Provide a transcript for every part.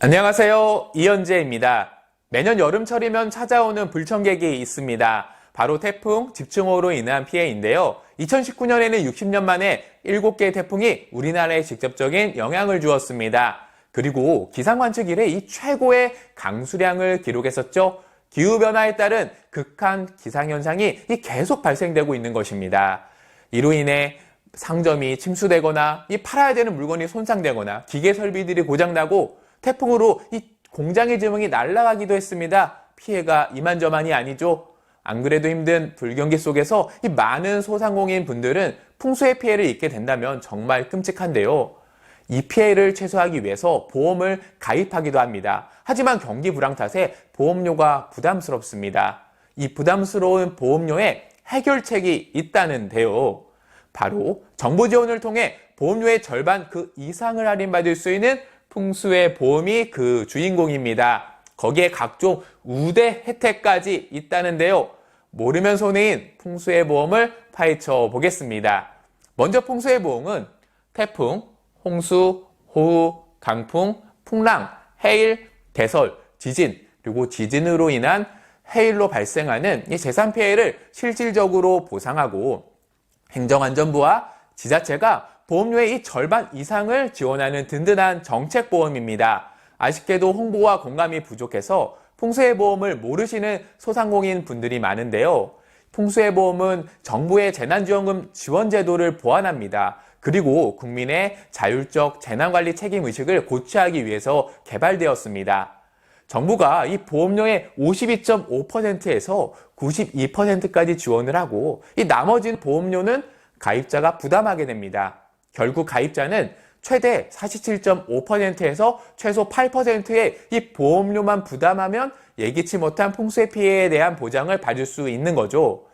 안녕하세요. 이현재입니다. 매년 여름철이면 찾아오는 불청객이 있습니다. 바로 태풍, 집중호우로 인한 피해인데요. 2019년에는 60년 만에 7개의 태풍이 우리나라에 직접적인 영향을 주었습니다. 그리고 기상관측 이래 이 최고의 강수량을 기록했었죠. 기후변화에 따른 극한 기상현상이 계속 발생되고 있는 것입니다. 이로 인해 상점이 침수되거나 팔아야 되는 물건이 손상되거나 기계 설비들이 고장나고 태풍으로 이 공장의 지붕이 날아가기도 했습니다. 피해가 이만저만이 아니죠. 안 그래도 힘든 불경기 속에서 이 많은 소상공인 분들은 풍수의 피해를 입게 된다면 정말 끔찍한데요. 이 피해를 최소화하기 위해서 보험을 가입하기도 합니다. 하지만 경기 불황 탓에 보험료가 부담스럽습니다. 이 부담스러운 보험료에 해결책이 있다는데요. 바로 정부 지원을 통해 보험료의 절반 그 이상을 할인받을 수 있는 풍수의 보험이 그 주인공입니다. 거기에 각종 우대 혜택까지 있다는데요. 모르면 손해인 풍수의 보험을 파헤쳐 보겠습니다. 먼저 풍수의 보험은 태풍, 홍수, 호우, 강풍, 풍랑, 해일, 대설, 지진, 그리고 지진으로 인한 해일로 발생하는 이 재산 피해를 실질적으로 보상하고 행정안전부와 지자체가 보험료의 이 절반 이상을 지원하는 든든한 정책보험입니다. 아쉽게도 홍보와 공감이 부족해서 풍수의 보험을 모르시는 소상공인 분들이 많은데요. 풍수의 보험은 정부의 재난지원금 지원제도를 보완합니다. 그리고 국민의 자율적 재난관리 책임의식을 고취하기 위해서 개발되었습니다. 정부가 이 보험료의 52.5%에서 92%까지 지원을 하고 이 나머지 보험료는 가입자가 부담하게 됩니다. 결국 가입자는 최대 47.5%에서 최소 8%의 이 보험료만 부담하면 예기치 못한 풍수의 피해에 대한 보장을 받을 수 있는 거죠.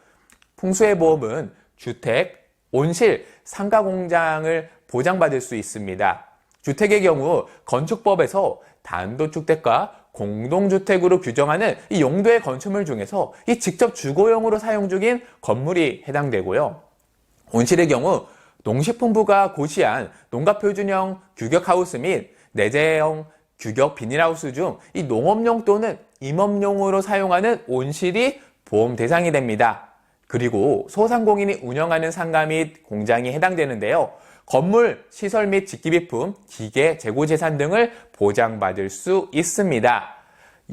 풍수의 보험은 주택, 온실, 상가 공장을 보장받을 수 있습니다. 주택의 경우 건축법에서 단독주택과 공동주택으로 규정하는 이 용도의 건축물 중에서 이 직접 주거용으로 사용 중인 건물이 해당되고요. 온실의 경우 농식품부가 고시한 농가표준형 규격하우스 및 내재형 규격 비닐하우스 중 이 농업용 또는 임업용으로 사용하는 온실이 보험 대상이 됩니다. 그리고 소상공인이 운영하는 상가 및 공장이 해당되는데요. 건물, 시설 및 직기비품, 기계, 재고재산 등을 보장받을 수 있습니다.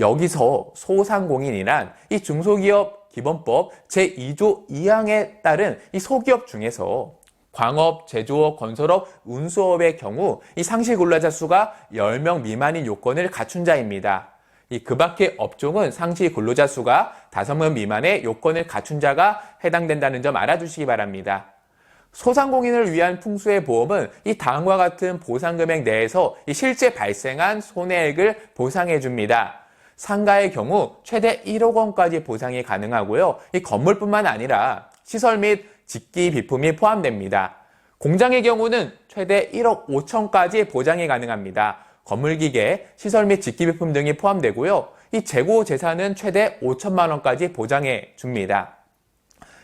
여기서 소상공인이란 이 중소기업 기본법 제2조 2항에 따른 이 소기업 중에서 광업, 제조업, 건설업, 운수업의 경우 이 상시 근로자 수가 10명 미만인 요건을 갖춘 자입니다. 그 밖의 업종은 상시 근로자 수가 5명 미만의 요건을 갖춘 자가 해당된다는 점 알아두시기 바랍니다. 소상공인을 위한 풍수의 보험은 이 다음과 같은 보상금액 내에서 실제 발생한 손해액을 보상해 줍니다. 상가의 경우 최대 1억 원까지 보상이 가능하고요. 이 건물뿐만 아니라 시설 및 직기 비품이 포함됩니다. 공장의 경우는 최대 1억 5천까지 보장이 가능합니다. 건물기계, 시설 및 직기 비품 등이 포함되고요. 이 재고 재산은 최대 5천만 원까지 보장해 줍니다.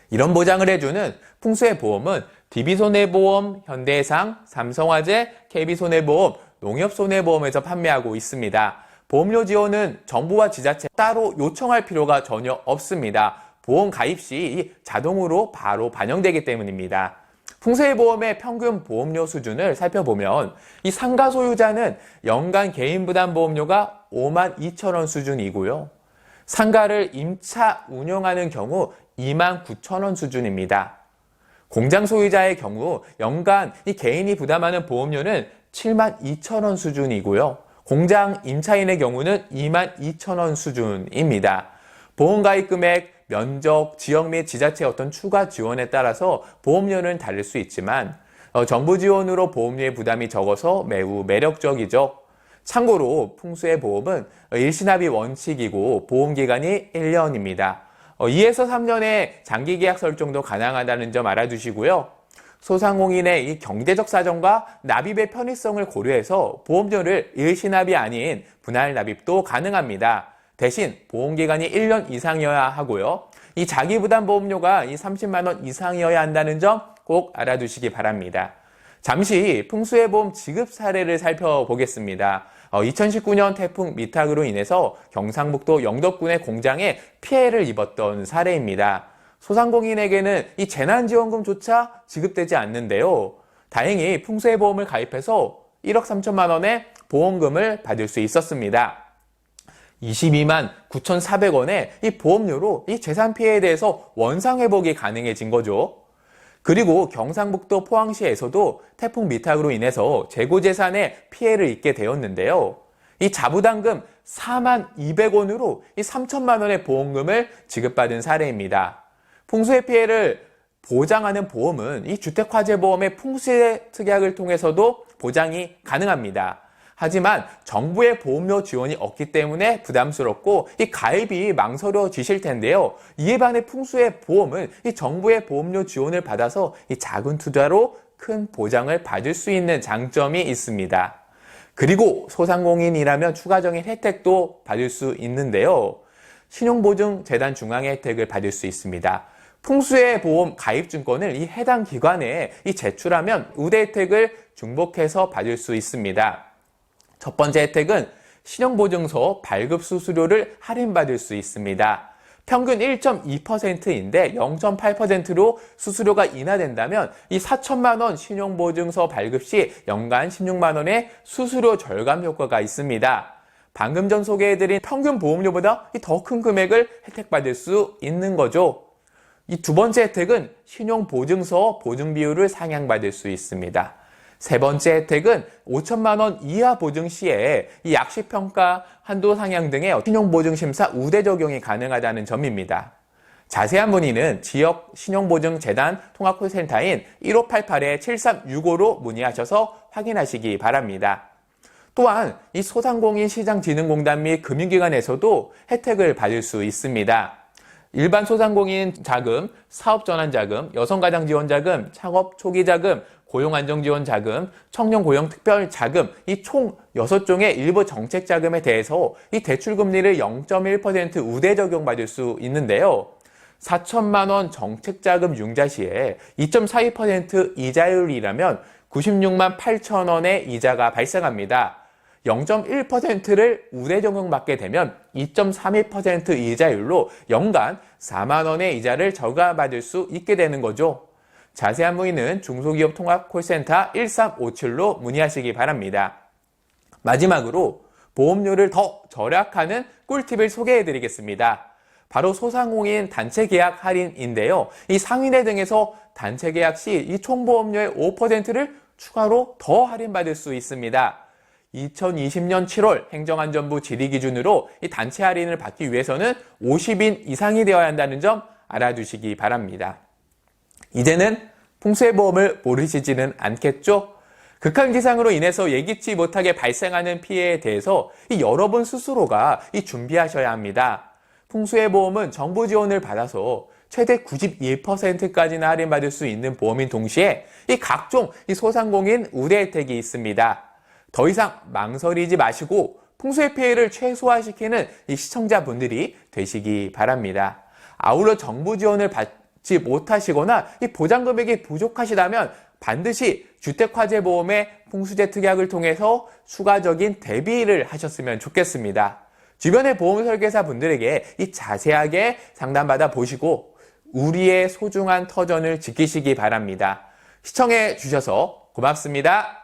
이런 보장을 해주는 풍수의 보험은 DB손해보험, 현대해상, 삼성화재, KB손해보험, 농협손해보험에서 판매하고 있습니다. 보험료 지원은 정부와 지자체 따로 요청할 필요가 전혀 없습니다. 보험 가입 시 자동으로 바로 반영되기 때문입니다. 풍수의 보험의 평균 보험료 수준을 살펴보면 이 상가 소유자는 연간 개인 부담 보험료가 5만 2천 원 수준이고요. 상가를 임차 운영하는 경우 2만 9천 원 수준입니다. 공장 소유자의 경우 연간 이 개인이 부담하는 보험료는 7만 2천 원 수준이고요. 공장 임차인의 경우는 2만 2천 원 수준입니다. 보험 가입 금액, 면적, 지역 및 지자체의 어떤 추가 지원에 따라서 보험료는 다를 수 있지만 정부 지원으로 보험료의 부담이 적어서 매우 매력적이죠. 참고로 풍수의 보험은 일시납입 원칙이고 보험기간이 1년입니다. 2에서 3년의 장기계약 설정도 가능하다는 점 알아두시고요. 소상공인의 이 경제적 사정과 납입의 편의성을 고려해서 보험료를 일시납이 아닌 분할 납입도 가능합니다. 대신 보험기간이 1년 이상이어야 하고요. 이 자기부담보험료가 이 30만 원 이상이어야 한다는 점 꼭 알아두시기 바랍니다. 잠시 풍수해보험 지급 사례를 살펴보겠습니다. 2019년 태풍 미탁으로 인해서 경상북도 영덕군의 공장에 피해를 입었던 사례입니다. 소상공인에게는 이 재난지원금조차 지급되지 않는데요. 다행히 풍수해보험을 가입해서 1억 3천만 원의 보험금을 받을 수 있었습니다. 22만 9,400원의 이 보험료로 이 재산 피해에 대해서 원상회복이 가능해진 거죠. 그리고 경상북도 포항시에서도 태풍 미탁으로 인해서 재고재산에 피해를 입게 되었는데요. 이 자부담금 4만 200원으로 이 3천만 원의 보험금을 지급받은 사례입니다. 풍수의 피해를 보장하는 보험은 이 주택화재보험의 풍수의 특약을 통해서도 보장이 가능합니다. 하지만 정부의 보험료 지원이 없기 때문에 부담스럽고 이 가입이 망설여지실 텐데요. 이에 반해 풍수의 보험은 이 정부의 보험료 지원을 받아서 이 작은 투자로 큰 보장을 받을 수 있는 장점이 있습니다. 그리고 소상공인이라면 추가적인 혜택도 받을 수 있는데요. 신용보증재단 중앙의 혜택을 받을 수 있습니다. 풍수의 보험 가입증권을 이 해당 기관에 제출하면 우대 혜택을 중복해서 받을 수 있습니다. 첫 번째 혜택은 신용보증서 발급 수수료를 할인받을 수 있습니다. 평균 1.2%인데 0.8%로 수수료가 인하된다면 이 4천만 원 신용보증서 발급 시 연간 16만 원의 수수료 절감 효과가 있습니다. 방금 전 소개해드린 평균 보험료보다 더 큰 금액을 혜택받을 수 있는 거죠. 이 두 번째 혜택은 신용보증서 보증비율을 상향받을 수 있습니다. 세 번째 혜택은 5천만 원 이하 보증 시에 이 약식평가 한도 상향 등의 신용보증심사 우대 적용이 가능하다는 점입니다. 자세한 문의는 지역 신용보증재단 통합콜센터인 1588-7365로 문의하셔서 확인하시기 바랍니다. 또한 이 소상공인 시장진흥공단 및 금융기관에서도 혜택을 받을 수 있습니다. 일반 소상공인 자금, 사업전환자금, 여성가장지원자금, 창업 초기자금, 고용안정지원자금, 청년고용특별자금 이 총 6종의 일부 정책자금에 대해서 이 대출금리를 0.1% 우대 적용받을 수 있는데요. 4천만 원 정책자금 융자 시에 2.42% 이자율이라면 96만 8천 원의 이자가 발생합니다. 0.1%를 우대 적용받게 되면 2.32% 이자율로 연간 4만 원의 이자를 절감받을 수 있게 되는 거죠. 자세한 문의는 중소기업 통합 콜센터 1357로 문의하시기 바랍니다. 마지막으로 보험료를 더 절약하는 꿀팁을 소개해 드리겠습니다. 바로 소상공인 단체 계약 할인인데요. 이 상인회 등에서 단체 계약 시 이 총보험료의 5%를 추가로 더 할인받을 수 있습니다. 2020년 7월 행정안전부 질의 기준으로 이 단체 할인을 받기 위해서는 50인 이상이 되어야 한다는 점 알아두시기 바랍니다. 이제는 풍수의 보험을 모르시지는 않겠죠? 극한기상으로 인해서 예기치 못하게 발생하는 피해에 대해서 여러분 스스로가 준비하셔야 합니다. 풍수의 보험은 정부 지원을 받아서 최대 91%까지나 할인받을 수 있는 보험인 동시에 각종 소상공인 우대 혜택이 있습니다. 더 이상 망설이지 마시고 풍수의 피해를 최소화시키는 시청자분들이 되시기 바랍니다. 아울러 정부 지원을 받지 못하시거나 보장 금액이 부족하시다면 반드시 주택화재보험의 풍수재 특약을 통해서 추가적인 대비를 하셨으면 좋겠습니다. 주변의 보험 설계사 분들에게 자세하게 상담받아 보시고 우리의 소중한 터전을 지키시기 바랍니다. 시청해 주셔서 고맙습니다.